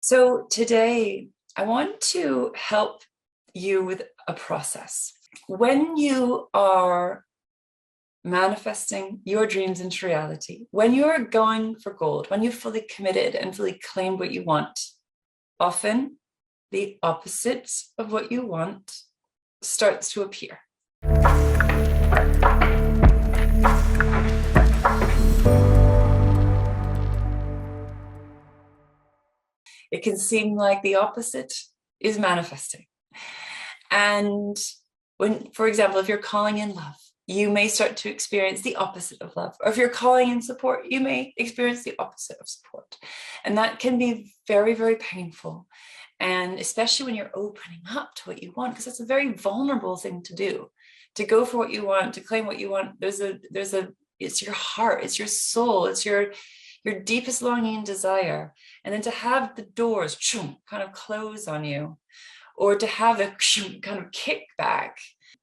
So today, I want to help you with a process. When you are manifesting your dreams into reality, when you're going for gold, when you've fully committed and fully claimed what you want, often the opposite of what you want starts to appear. It can seem like the opposite is manifesting. And when, for example, if you're calling in love, you may start to experience the opposite of love. Or if you're calling in support, you may experience the opposite of support. And that can be very, very painful. And especially when you're opening up to what you want, because it's a very vulnerable thing to do, to go for what you want, to claim what you want. It's your heart, it's your soul, it's your deepest longing and desire. And then to have the doors kind of close on you, or to have a kind of kickback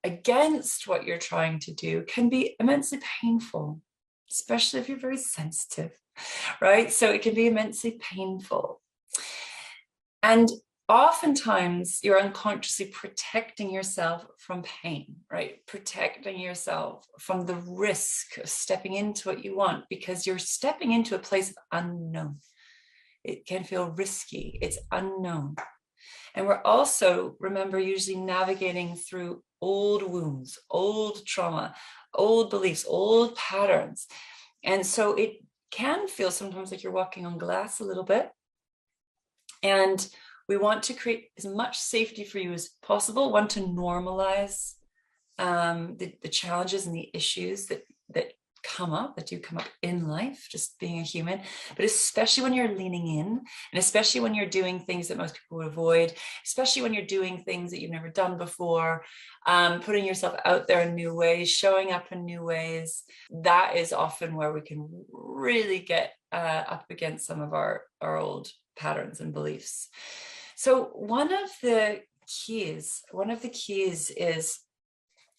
against what you're trying to do can be immensely painful, especially if you're very sensitive, right? So it can be immensely painful. And oftentimes you're unconsciously protecting yourself from pain, right? Protecting yourself from the risk of stepping into what you want, because you're stepping into a place of unknown. It can feel risky, it's unknown. And we're also, remember, usually navigating through old wounds, old trauma, old beliefs, old patterns. And so it can feel sometimes like you're walking on glass a little bit. And we want to create as much safety for you as possible. Want to normalize the challenges and the issues that do come up in life, just being a human, but especially when you're leaning in, and especially when you're doing things that most people would avoid, especially when you're doing things that you've never done before, putting yourself out there in new ways, showing up in new ways. That is often where we can really get up against some of our old patterns and beliefs. So one of the keys is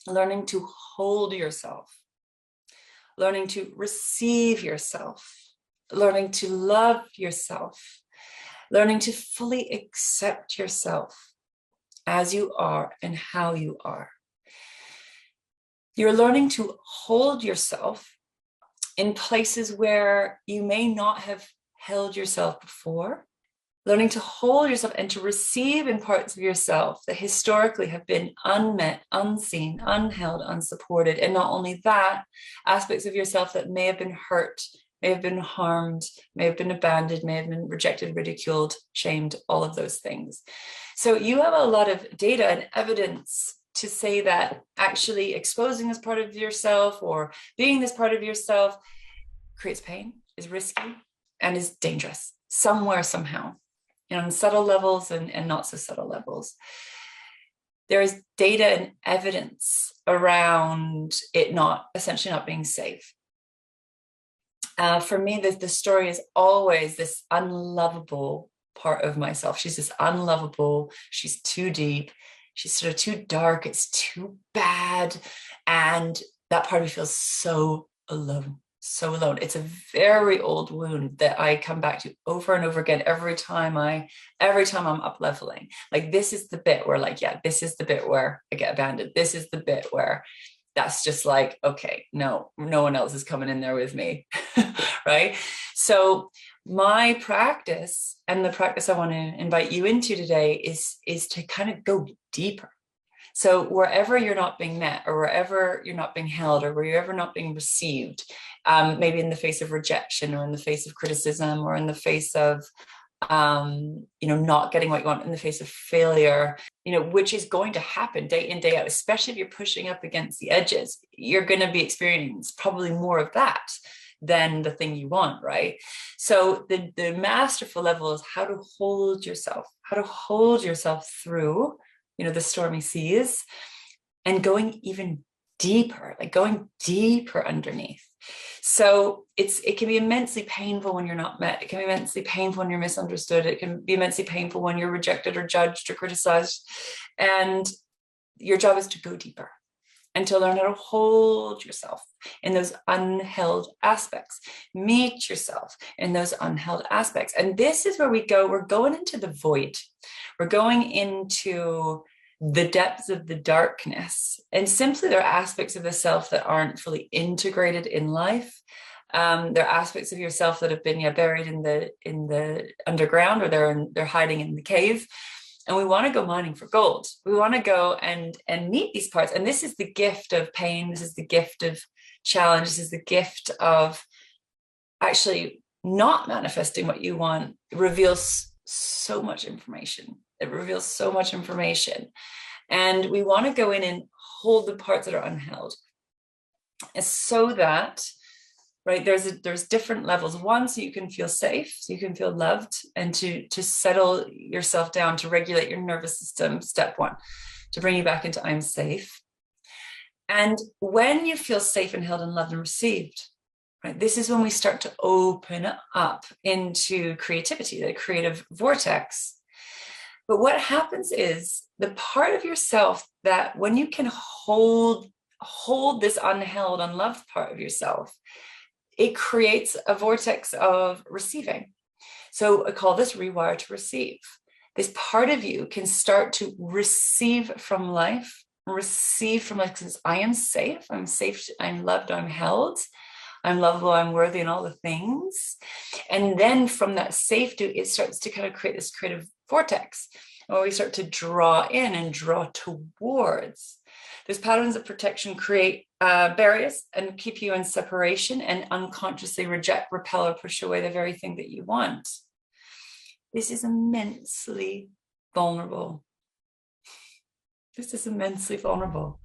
learning to hold yourself, learning to receive yourself, learning to love yourself, learning to fully accept yourself as you are and how you are. You're learning to hold yourself in places where you may not have held yourself before, learning to hold yourself and to receive in parts of yourself that historically have been unmet, unseen, unheld, unsupported. And not only that, aspects of yourself that may have been hurt, may have been harmed, may have been abandoned, may have been rejected, ridiculed, shamed, all of those things. So you have a lot of data and evidence to say that actually exposing this part of yourself or being this part of yourself creates pain, is risky, and is dangerous somewhere, somehow. On subtle levels and not so subtle levels. There is data and evidence around it essentially not being safe. For me, the story is always this unlovable part of myself. She's this unlovable, she's too deep, she's sort of too dark, it's too bad. And that part of me feels so alone. So alone. It's a very old wound that I come back to over and over again every time I'm up leveling. Like, this is the bit where, like, yeah, this is the bit where I get abandoned. This is the bit where that's just like, okay, no one else is coming in there with me. Right? So my practice, and the practice I want to invite you into today, is to kind of go deeper. So wherever you're not being met, or wherever you're not being held, or where you're ever not being received, maybe in the face of rejection, or in the face of criticism, or in the face of, not getting what you want, in the face of failure, which is going to happen day in, day out, especially if you're pushing up against the edges, you're going to be experiencing probably more of that than the thing you want, right? So the masterful level is how to hold yourself through the stormy seas, and going even deeper, like going deeper underneath. So it can be immensely painful when you're not met. It can be immensely painful when you're misunderstood. It can be immensely painful when you're rejected or judged or criticized. And your job is to go deeper. and to learn how to hold yourself in those unheld aspects, meet yourself in those unheld aspects. And this is where we're going into the void. We're going into the depths of the darkness. And simply there are aspects of the self that aren't fully integrated in life. There are aspects of yourself that have been buried in the underground, or they're hiding in the cave. And we want to go mining for gold. We want to go and meet these parts. And this is the gift of pain. This is the gift of challenge. This is the gift of actually not manifesting what you want. It reveals so much information. It reveals so much information. And we want to go in and hold the parts that are unheld. And so that, right, there's different levels. One, so you can feel safe, so you can feel loved, and to settle yourself down, to regulate your nervous system, step one, to bring you back into I'm safe. And when you feel safe and held and loved and received, right, this is when we start to open up into creativity, the creative vortex. But what happens is the part of yourself that when you can hold this unheld, unloved part of yourself, it creates a vortex of receiving. So I call this rewire to receive. This part of you can start to receive from life, because I am safe, I'm loved, I'm held, I'm lovable, I'm worthy, and all the things. And then from that safety, it starts to kind of create this creative vortex where we start to draw in and draw towards. These patterns of protection create barriers and keep you in separation and unconsciously reject, repel, or push away the very thing that you want. This is immensely vulnerable. This is immensely vulnerable.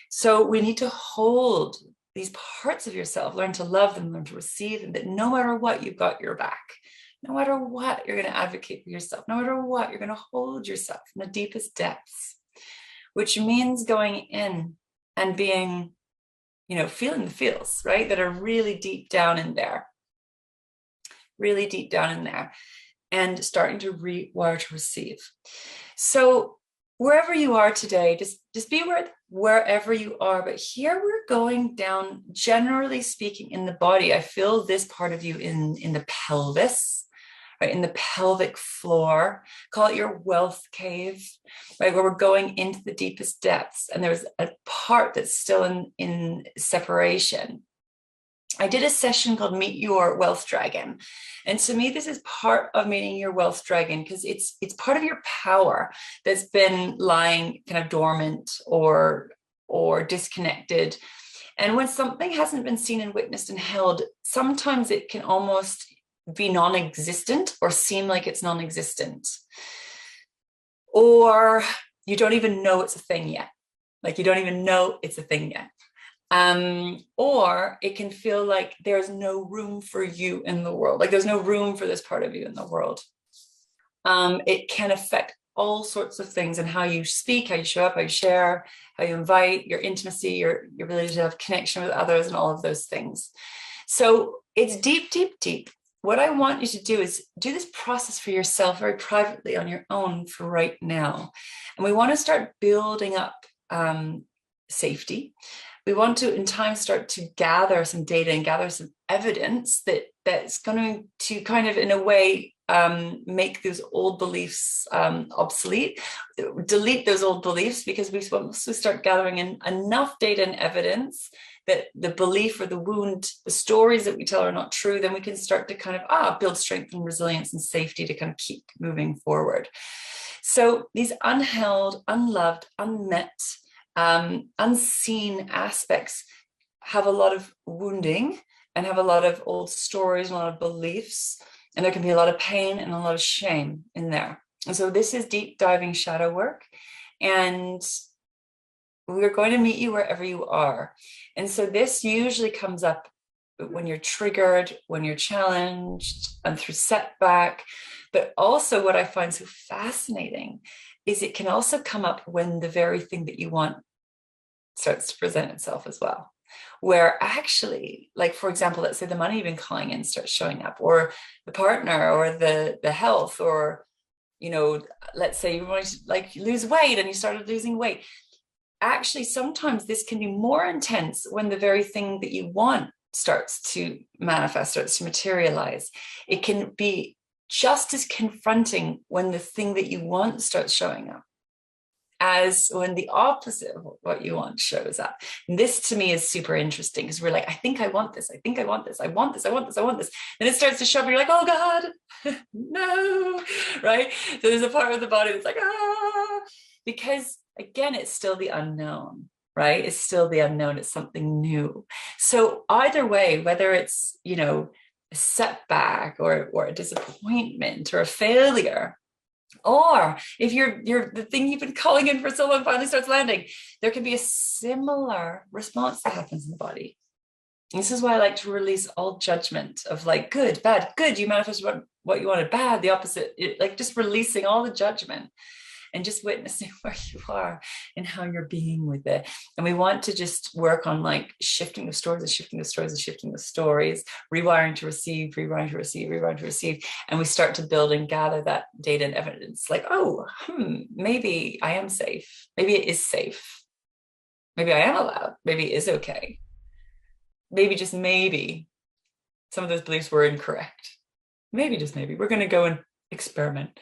So we need to hold these parts of yourself, learn to love them, learn to receive them, that no matter what, you've got your back. No matter what, you're going to advocate for yourself. No matter what, you're going to hold yourself in the deepest depths, which means going in and being, feeling the feels, right? That are really deep down in there, and starting to rewire to receive. So wherever you are today, just be aware wherever you are. But here we're going down, generally speaking, in the body. I feel this part of you in the pelvis, right, in the pelvic floor. Call it your wealth cave, right, where we're going into the deepest depths. And there's a part that's still in separation. I did a session called Meet Your Wealth Dragon. And to me, this is part of meeting your wealth dragon, because it's part of your power that's been lying kind of dormant or disconnected. And when something hasn't been seen and witnessed and held, sometimes it can almost be non-existent or seem like it's non-existent. Or you don't even know it's a thing yet. Like you don't even know it's a thing yet. Or it can feel like there's no room for you in the world. Like there's no room for this part of you in the world. It can affect all sorts of things, and how you speak, how you show up, how you share, how you invite, your intimacy, your ability to have connection with others, and all of those things. So it's deep, deep, deep. What I want you to do is do this process for yourself very privately on your own for right now. And we want to start building up safety. We want to, in time, start to gather some data and gather some evidence that's going to kind of, in a way, make those old beliefs obsolete, delete those old beliefs, because we want to start gathering in enough data and evidence that the belief or the wound, the stories that we tell are not true. Then we can start to kind of build strength and resilience and safety to kind of keep moving forward. So these unheld, unloved, unmet, unseen aspects have a lot of wounding and have a lot of old stories and a lot of beliefs, and there can be a lot of pain and a lot of shame in there. And so this is deep diving shadow work, and we're going to meet you wherever you are. And so this usually comes up when you're triggered, when you're challenged, and through setback. But also what I find so fascinating is it can also come up when the very thing that you want starts to present itself as well. Where actually, like, for example, let's say the money you've been calling in starts showing up, or the partner, or the health, or, let's say you want to lose weight and you started losing weight. actually sometimes this can be more intense when the very thing that you want starts to manifest, starts to materialize. It can be just as confronting when the thing that you want starts showing up as when the opposite of what you want shows up. And this to me is super interesting because we're like, I think I want this. I think I want this. I want this. I want this. I want this. And it starts to show up and you're like, oh God, no, right? So there's a part of the body that's like, ah, because again, it's still the unknown, right? It's still the unknown. It's something new. So either way, whether it's, you know, a setback or a disappointment or a failure, or if you're the thing you've been calling in for so long finally starts landing, there can be a similar response that happens in the body. And this is why I like to release all judgment of like good, bad, good. You manifested what you wanted, bad, the opposite. Like just releasing all the judgment and just witnessing where you are and how you're being with it. And we want to just work on like shifting the stories and shifting the stories and shifting the stories, rewiring to receive, rewiring to receive, rewiring to receive. And we start to build and gather that data and evidence like, oh, maybe I am safe. Maybe it is safe. Maybe I am allowed. Maybe it is okay. Maybe just maybe some of those beliefs were incorrect. Maybe just maybe we're going to go and experiment.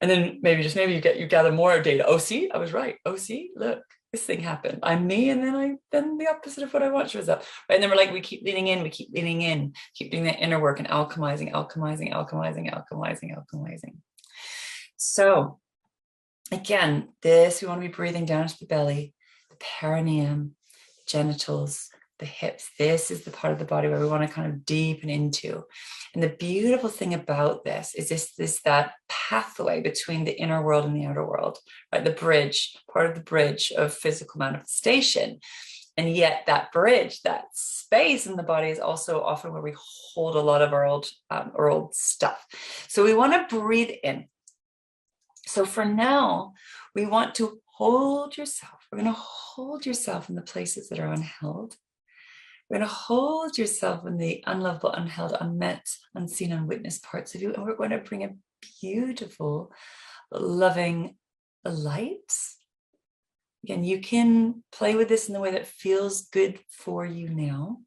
And then maybe just maybe you gather more data. Oh, see, I was right. Oh, see, look, this thing happened. I'm me, and then the opposite of what I want shows up. Right? And then we're like, we keep leaning in, keep doing that inner work and alchemizing. So again, we want to be breathing down to the belly, the perineum, the genitals, the hips. This is the part of the body where we want to kind of deepen into. And the beautiful thing about this is that pathway between the inner world and the outer world, right? The bridge, part of the bridge of physical manifestation. And yet that bridge, that space in the body is also often where we hold a lot of our old stuff. So we want to breathe in. So for now, we want to hold yourself. We're going to hold yourself in the places that are unheld. We're going to hold yourself in the unlovable, unheld, unmet, unseen, unwitnessed parts of you. And we're going to bring a beautiful, loving light. Again, you can play with this in the way that feels good for you now.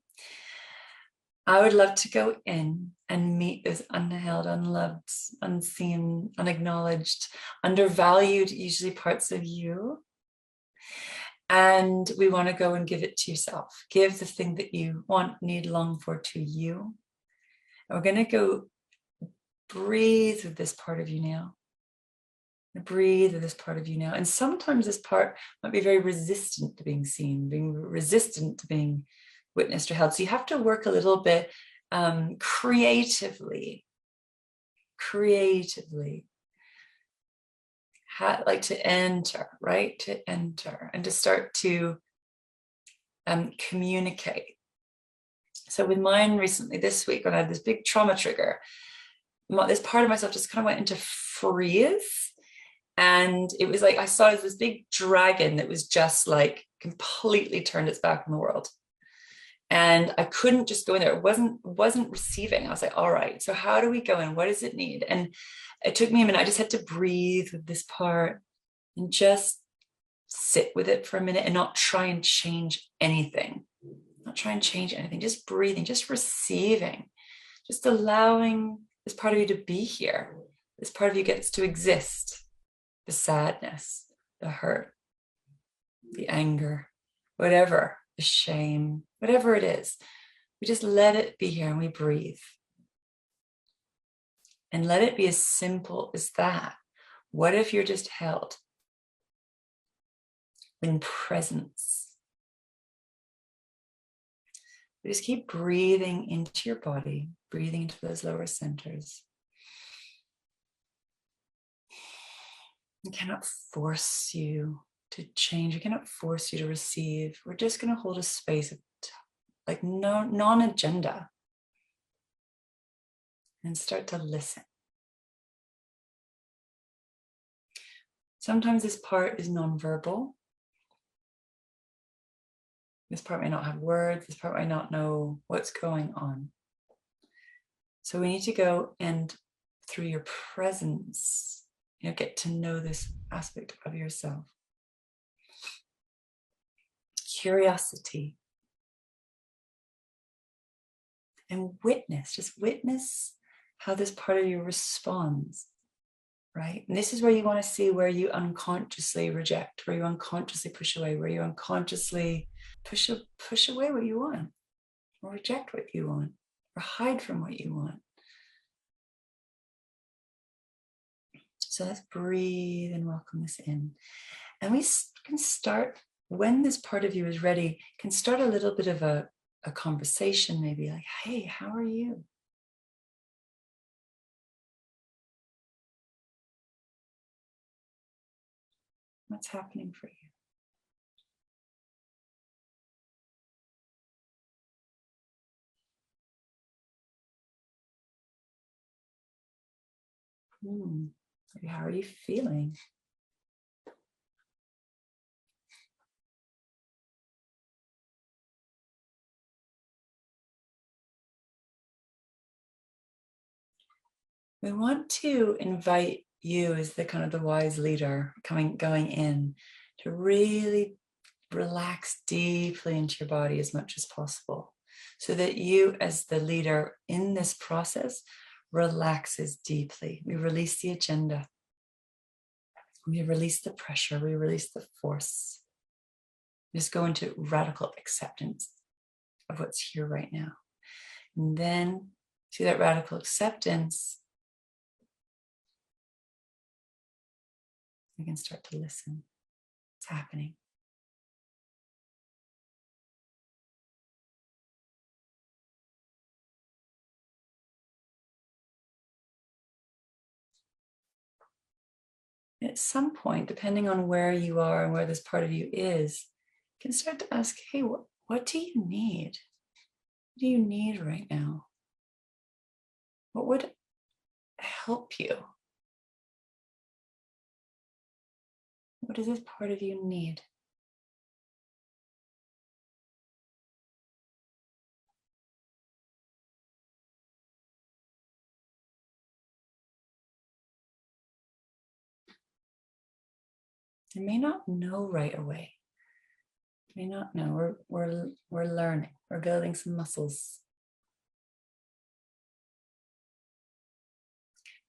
I would love to go in and meet those unheld, unloved, unseen, unacknowledged, undervalued, usually parts of you. And we want to go and give it to yourself. Give the thing that you want, need, long for to you. And we're going to go breathe with this part of you now. Breathe with this part of you now. And sometimes this part might be very resistant to being seen, being resistant to being witnessed or held. So you have to work a little bit creatively. Like to enter, right? To enter and to start to communicate. So with mine recently this week, when I had this big trauma trigger, this part of myself just kind of went into freeze. And it was like I saw this big dragon that was just like completely turned its back on the world. And I couldn't just go in there. It wasn't receiving. I was like, all right, so how do we go in? What does it need? And it took me a minute. I just had to breathe with this part and just sit with it for a minute and not try and change anything. Just breathing, just receiving, just allowing this part of you to be here. This part of you gets to exist. The sadness, the hurt, the anger, whatever, the shame, whatever it is. We just let it be here and we breathe. And let it be as simple as that. What if you're just held in presence? We just keep breathing into your body, breathing into those lower centers. I cannot force you to change. We cannot force you to receive. We're just going to hold a space of like non-agenda and start to listen. Sometimes this part is nonverbal. This part may not have words. This part might not know what's going on. So we need to go and through your presence, get to know this aspect of yourself. curiosity. And just witness how this part of you responds, right? And this is where you want to see where you unconsciously reject, where you unconsciously push away, where you unconsciously push away what you want, or reject what you want, or hide from what you want. So let's breathe and welcome this in. And we can start, when this part of you is ready, can start a little bit of a conversation, maybe like, hey, how are you? What's happening for you? How are you feeling? We want to invite you as the kind of the wise leader going in to really relax deeply into your body as much as possible, so that you as the leader in this process relaxes deeply. We release the agenda. We release the pressure. We release the force. Just go into radical acceptance of what's here right now. And then through that radical acceptance, we can start to listen. What's happening? At some point, depending on where you are and where this part of you is, you can start to ask, hey, what do you need? What do you need right now? What would help you? What does this part of you need? You may not know right away. You may not know. We're learning. We're building some muscles.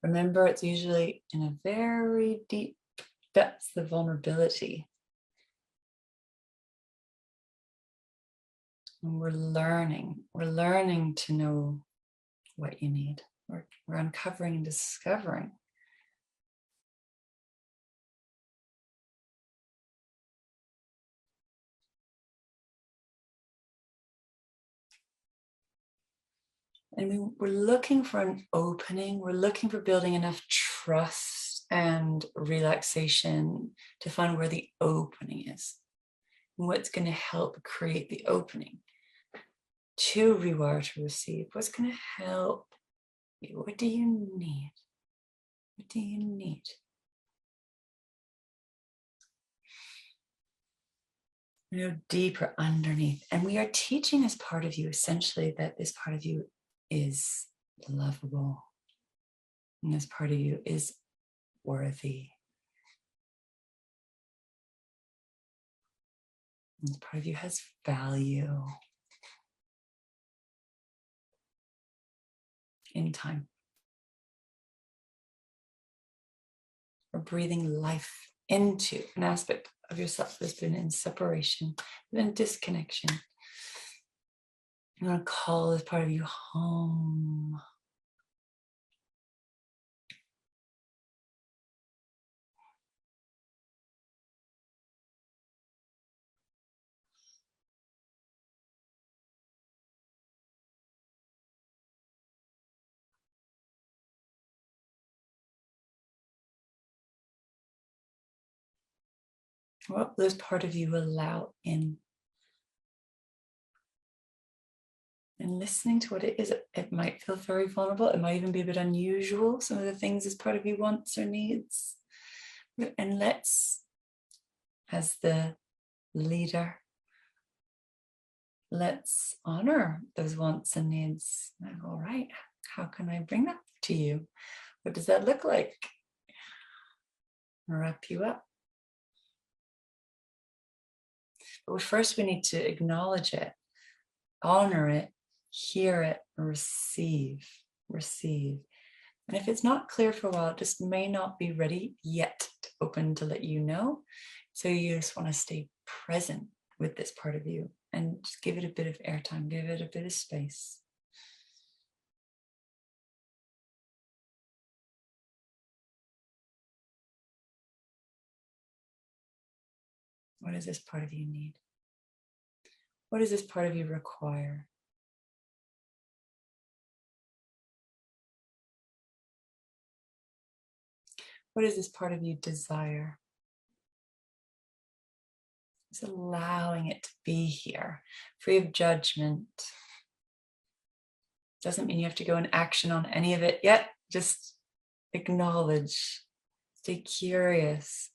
Remember, it's usually in a very deep depth of vulnerability. And we're learning to know what you need. We're uncovering and discovering. And we're looking for an opening. We're looking for building enough trust and relaxation to find where the opening is. And what's going to help create the opening to rewire, to receive. What's going to help you? What do you need? What do you need? Deeper underneath. And we are teaching this part of you essentially that this part of you is lovable. And this part of you is worthy. And this part of you has value. In time. We're breathing life into an aspect of yourself that's been in separation, in disconnection. You want to call this part of you home. What will this part of you allow in? And listening to what it is, it might feel very vulnerable. It might even be a bit unusual. Some of the things this part of you wants or needs. And let's, as the leader, let's honor those wants and needs. All right, how can I bring that to you? What does that look like? Wrap you up. But first we need to acknowledge it, honor it, hear it, and receive. And if it's not clear for a while, it just may not be ready yet to open to let you know. So you just want to stay present with this part of you and just give it a bit of airtime, give it a bit of space. What does this part of you need? What does this part of you require? What does this part of you desire? Just allowing it to be here, free of judgment. Doesn't mean you have to go in action on any of it yet. Just acknowledge, stay curious.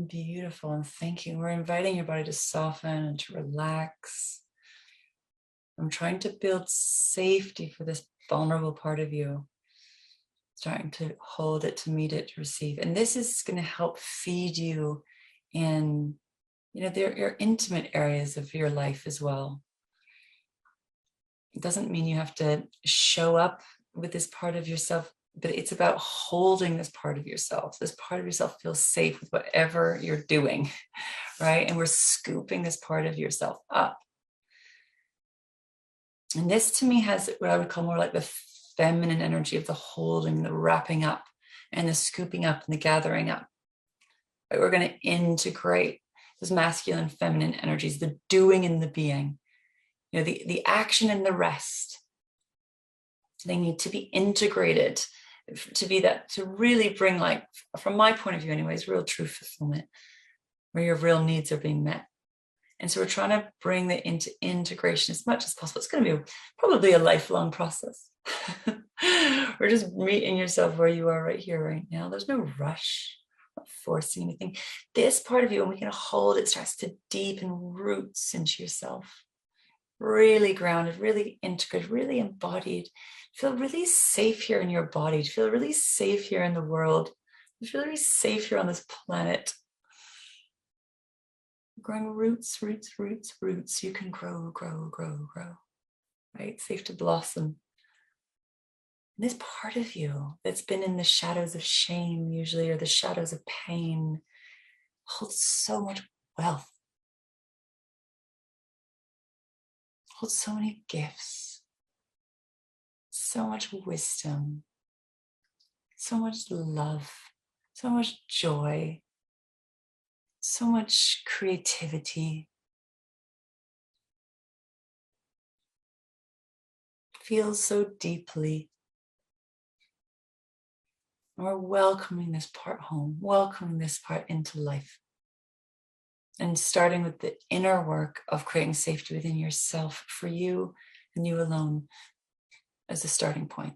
Beautiful. And thank you. We're inviting your body to soften and to relax. I'm trying to build safety for this vulnerable part of you. Starting to hold it, to meet it, to receive. And this is going to help feed you in, your intimate areas of your life as well. It doesn't mean you have to show up with this part of yourself, but it's about holding this part of yourself. This part of yourself feels safe with whatever you're doing, right? And we're scooping this part of yourself up. And this to me has what I would call more like the feminine energy of the holding, the wrapping up, and the scooping up and the gathering up. Right? We're going to integrate those masculine and feminine energies, the doing and the being, the action and the rest. They need to be integrated to be that, to really bring, like, from my point of view anyways, real true fulfillment, where your real needs are being met. And so we're trying to bring that into integration as much as possible. It's going to be probably a lifelong process. We're just meeting yourself where you are right here, right now. There's no rush, not forcing anything. This part of you, when we can hold it, starts to deepen roots into yourself. Really grounded, really integrated, really embodied. Feel really safe here in your body. Feel really safe here in the world. Feel really safe here on this planet. Growing roots. You can grow. Right? Safe to blossom. And this part of you that's been in the shadows of shame, usually, or the shadows of pain, holds so much wealth. Holds so many gifts. So much wisdom. So much love. So much joy. So much creativity. Feels so deeply. And we're welcoming this part home, welcoming this part into life. And starting with the inner work of creating safety within yourself for you and you alone as a starting point.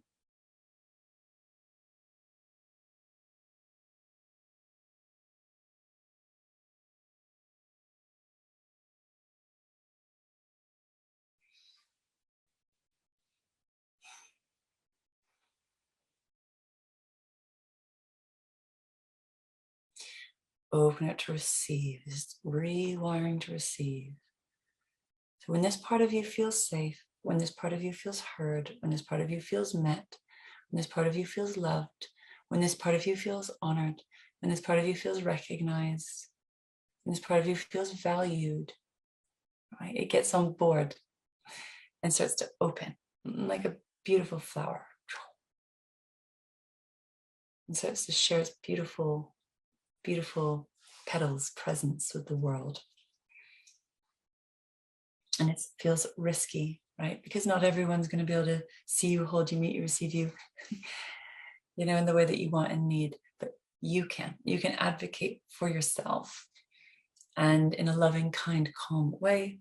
Open it to receive, just rewiring to receive. So when this part of you feels safe, when this part of you feels heard, when this part of you feels met, when this part of you feels loved, when this part of you feels honored, when this part of you feels recognized, when this part of you feels valued, right? It gets on board and starts to open like a beautiful flower. And starts to share its beautiful petals presence with the world. And it feels risky, right? Because not everyone's going to be able to see you, hold you, meet you, receive you, in the way that you want and need. But you can advocate for yourself, and in a loving, kind, calm way,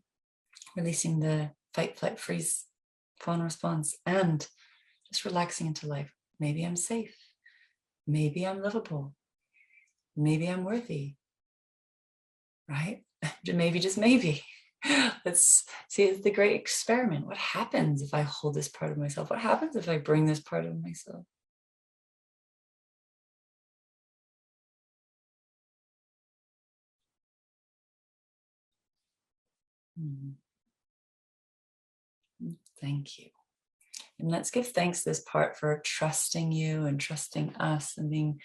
releasing the fight, flight, freeze, fawn response, and just relaxing into life. Maybe I'm safe. Maybe I'm livable. Maybe I'm worthy, right? Maybe, just maybe. Let's see, it's the great experiment. What happens if I hold this part of myself? What happens if I bring this part of myself? Thank you. And let's give thanks to this part for trusting you and trusting us and being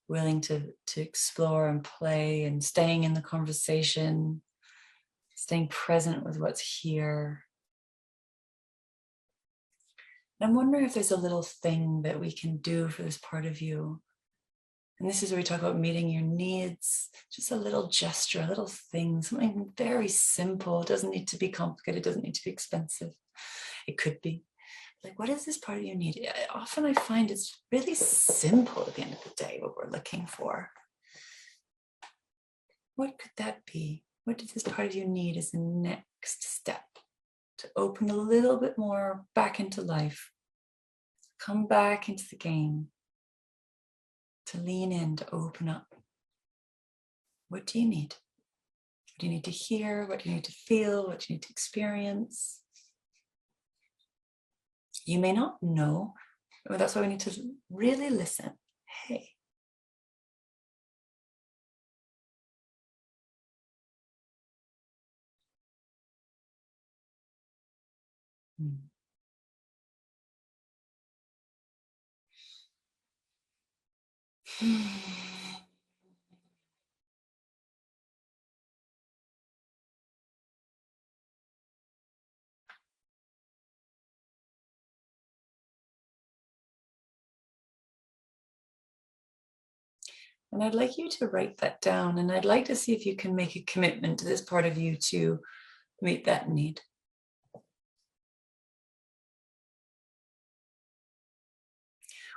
willing to explore and play and staying in the conversation, staying present with what's here. And I'm wondering if there's a little thing that we can do for this part of you. And this is where we talk about meeting your needs, just a little gesture, a little thing, something very simple. It doesn't need to be complicated. It doesn't need to be expensive. It could be. Like, what is this part of you need? Often I find it's really simple at the end of the day, what we're looking for. What could that be? What does this part of you need as the next step to open a little bit more back into life? Come back into the game, to lean in, to open up. What do you need? What do you need to hear? What do you need to feel? What do you need to experience? You may not know, but that's why we need to really listen. Hey. And I'd like you to write that down, and I'd like to see if you can make a commitment to this part of you to meet that need.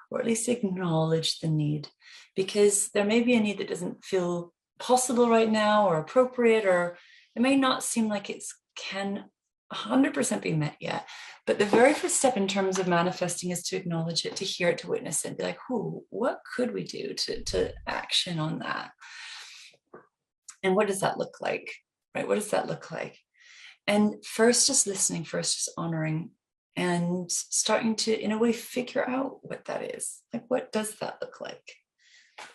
Or at least acknowledge the need, because there may be a need that doesn't feel possible right now or appropriate, or it may not seem like it can 100% be met yet. But the very first step in terms of manifesting is to acknowledge it, to hear it, to witness it, be like, what could we do to action on that? And what does that look like, right? What does that look like? And first, just listening, first, just honoring, and starting to, in a way, figure out what that is. Like, what does that look like?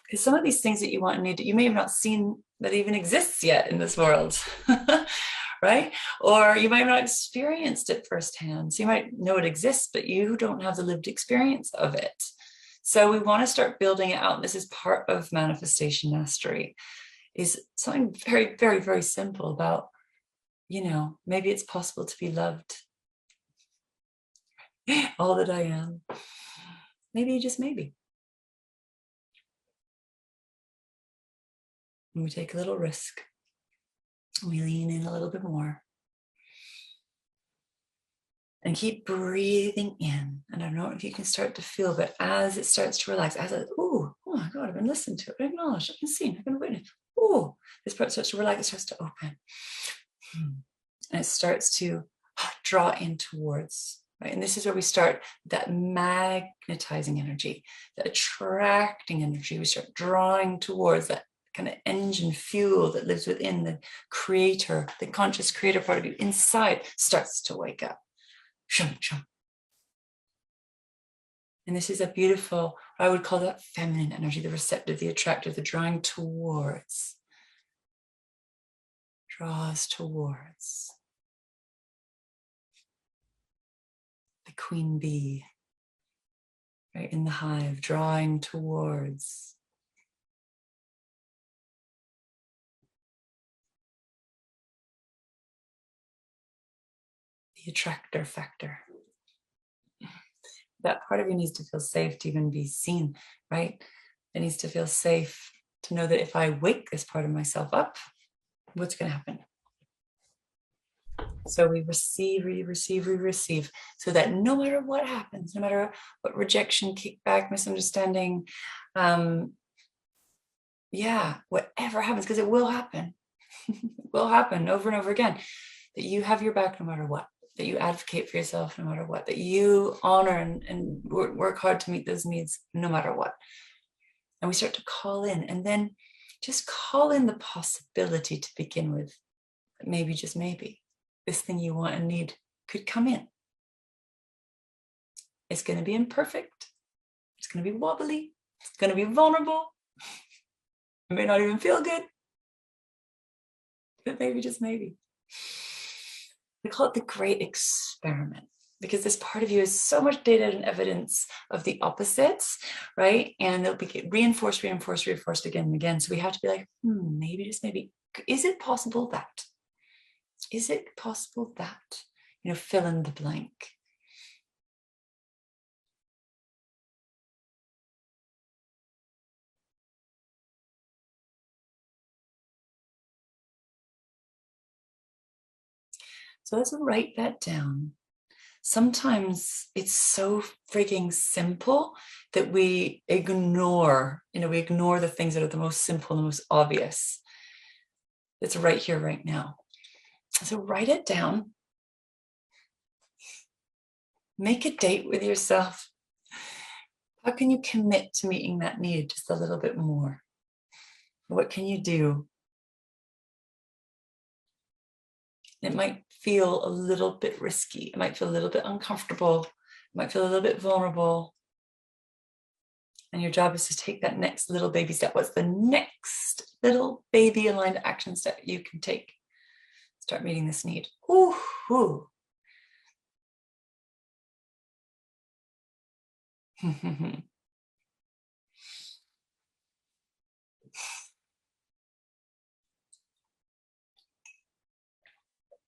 Because some of these things that you want and need, you may have not seen that even exists yet in this world, right? Or you might have not experienced it firsthand. So you might know it exists, but you don't have the lived experience of it. So we want to start building it out. This is part of manifestation mastery, is something very, very, very simple about, maybe it's possible to be loved. All that I am. Maybe, just maybe. And we take a little risk. We lean in a little bit more. And keep breathing in. And I don't know if you can start to feel, but as it starts to relax, oh my God, I've been listened to, I've been acknowledged, I've been seen, I've been witnessed. Oh, this part starts to relax, it starts to open. And it starts to draw in towards. Right? And this is where we start that magnetizing energy, the attracting energy. We start drawing towards that kind of engine fuel that lives within the creator, the conscious creator part of you inside starts to wake up. Shum, shum. And this is a beautiful, I would call that feminine energy, the receptive, the attractive, the drawing towards. Draws towards. The queen bee, right, in the hive, drawing towards. The attractor factor. That part of you needs to feel safe to even be seen, right? It needs to feel safe to know that if I wake this part of myself up, what's going to happen? So we receive, so that no matter what happens, no matter what rejection, kickback, misunderstanding, whatever happens, because it will happen. It will happen over and over again, that you have your back no matter what, that you advocate for yourself no matter what, that you honor and work hard to meet those needs no matter what. And we start to call in, and then just call in the possibility to begin with. Maybe, just maybe, this thing you want and need could come in. It's going to be imperfect. It's going to be wobbly. It's going to be vulnerable. It may not even feel good. But maybe, just maybe. We call it the great experiment, because this part of you has so much data and evidence of the opposites, right? And they'll be reinforced, reinforced, reinforced again and again. So we have to be like, maybe, just maybe, is it possible that? Is it possible that? Fill in the blank. So let's write that down. Sometimes it's so freaking simple that we ignore the things that are the most simple, the most obvious. It's right here, right now. So write it down. Make a date with yourself. How can you commit to meeting that need just a little bit more? What can you do? It might feel a little bit risky. It might feel a little bit uncomfortable. It might feel a little bit vulnerable. And your job is to take that next little baby step. What's the next little baby aligned action step you can take? Start meeting this need. Ooh, ooh.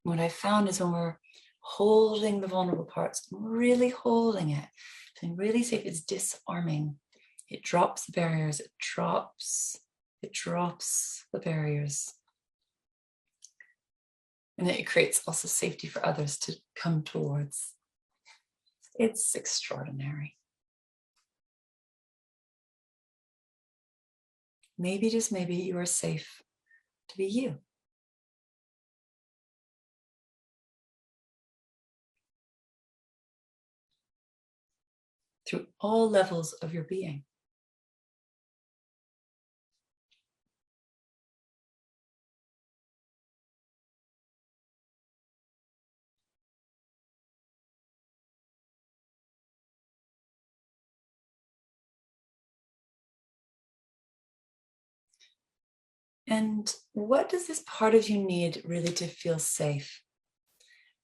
What I found is when we're holding the vulnerable parts, really holding it, feeling really safe, it's disarming. It drops the barriers. It drops the barriers. And it creates also safety for others to come towards. It's extraordinary. Maybe, just maybe, you are safe to be you. Through all levels of your being. And what does this part of you need really to feel safe?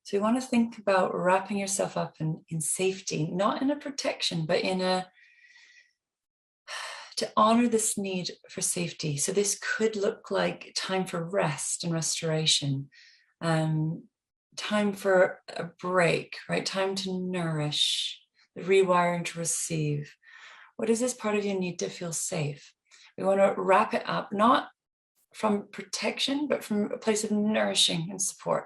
So you want to think about wrapping yourself up in safety, not in a protection, but to honor this need for safety. So this could look like time for rest and restoration, time for a break, right? Time to nourish, the rewiring to receive. What does this part of you need to feel safe? We want to wrap it up, not from protection, but from a place of nourishing and support.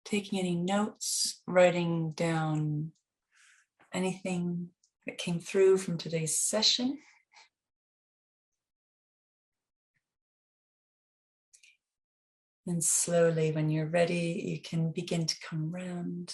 Taking any notes, writing down anything that came through from today's session. And slowly, when you're ready, you can begin to come around